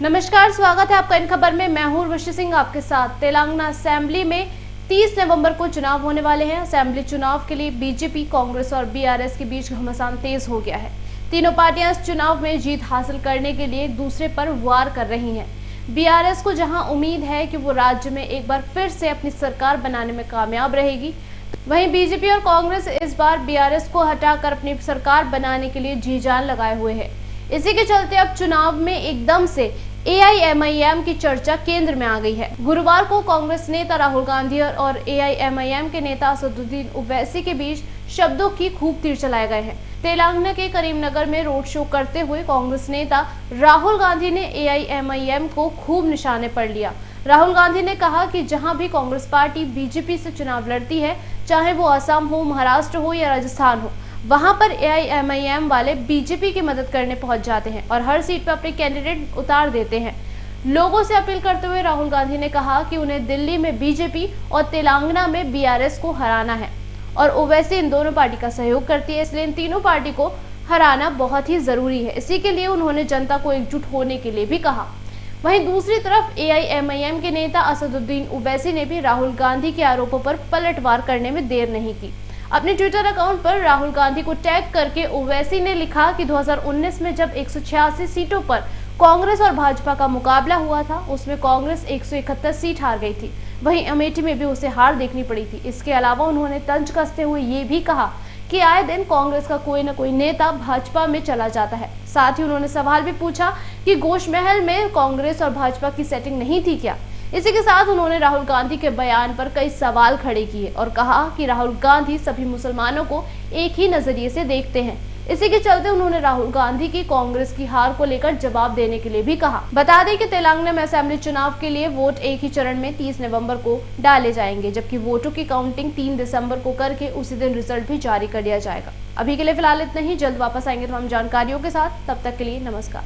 नमस्कार, स्वागत है आपका इन खबर में। मैं हूं उर्वशी सिंह आपके साथ। तेलंगाना असेंबली में 30 नवंबर को चुनाव होने वाले हैं। असेंबली चुनाव के लिए बीजेपी, कांग्रेस और बीआरएस के बीच घमासान तेज हो गया है। तीनों पार्टियां इस चुनाव में जीत हासिल करने के लिए एक दूसरे पर वार कर रही हैं। बीआरएस को जहां उम्मीद है कि वो राज्य में एक बार फिर से अपनी सरकार बनाने में कामयाब रहेगी, वहीं बीजेपी और कांग्रेस इस बार बीआरएस को हटाकर अपनी सरकार बनाने के लिए जी जान लगाए हुए हैं। इसी के चलते अब चुनाव में एकदम से एआईएमआईएम की चर्चा केंद्र में आ गई है। गुरुवार को कांग्रेस नेता राहुल गांधी और एआईएमआईएम के नेता असदुद्दीन ओवैसी के बीच शब्दों की खूब तीर चलाए गए हैं। तेलंगाना के करीमनगर में रोड शो करते हुए कांग्रेस नेता राहुल गांधी ने एआईएमआईएम को खूब निशाने पर लिया। राहुल गांधी ने कहा कि जहां भी कांग्रेस पार्टी बीजेपी से चुनाव लड़ती है, चाहे वो असम हो, महाराष्ट्र हो या राजस्थान हो, वहां पर एआईएमआईएम वाले बीजेपी की मदद करने पहुंच जाते हैं और हर सीट पर अपने कैंडिडेट उतार देते हैं। लोगों से अपील करते हुए राहुल गांधी ने कहा कि उन्हें दिल्ली में बीजेपी और तेलंगाना में बीआरएस को हराना है और ओवैसी इन दोनों पार्टी का सहयोग करती है, इसलिए इन तीनों पार्टी को हराना बहुत ही जरूरी है। इसी के लिए उन्होंने जनता को एकजुट होने के लिए भी कहा। वहीं दूसरी तरफ एआईएमआईएम के नेता असदुद्दीन ओवैसी ने भी राहुल गांधी के आरोपों पर पलटवार करने में देर नहीं की। अपने ट्विटर अकाउंट पर राहुल गांधी को टैग करके ओवैसी ने लिखा कि 2019 में जब 186 सीटों पर कांग्रेस और भाजपा का मुकाबला हुआ था, उसमें कांग्रेस 171 सीट हार गई थी। वहीं अमेठी में भी उसे हार देखनी पड़ी थी। इसके अलावा उन्होंने तंज कसते हुए ये भी कहा कि आए दिन कांग्रेस का कोई न कोई नेता भाजपा में चला जाता है। साथ ही उन्होंने सवाल भी पूछा कि गोश महल में कांग्रेस और भाजपा की सेटिंग नहीं थी क्या। इसी के साथ उन्होंने राहुल गांधी के बयान पर कई सवाल खड़े किए और कहा कि राहुल गांधी सभी मुसलमानों को एक ही नजरिए से देखते हैं। इसी के चलते उन्होंने राहुल गांधी की कांग्रेस की हार को लेकर जवाब देने के लिए भी कहा। बता दें कि तेलंगाना में असेंबली चुनाव के लिए वोट एक ही चरण में 30 नवंबर को डाले जाएंगे, जबकि वोटों की काउंटिंग 3 दिसंबर को करके उसी दिन रिजल्ट भी जारी कर दिया जाएगा। अभी के लिए फिलहाल इतना ही। जल्द वापस आएंगे तमाम जानकारियों के साथ। तब तक के लिए नमस्कार।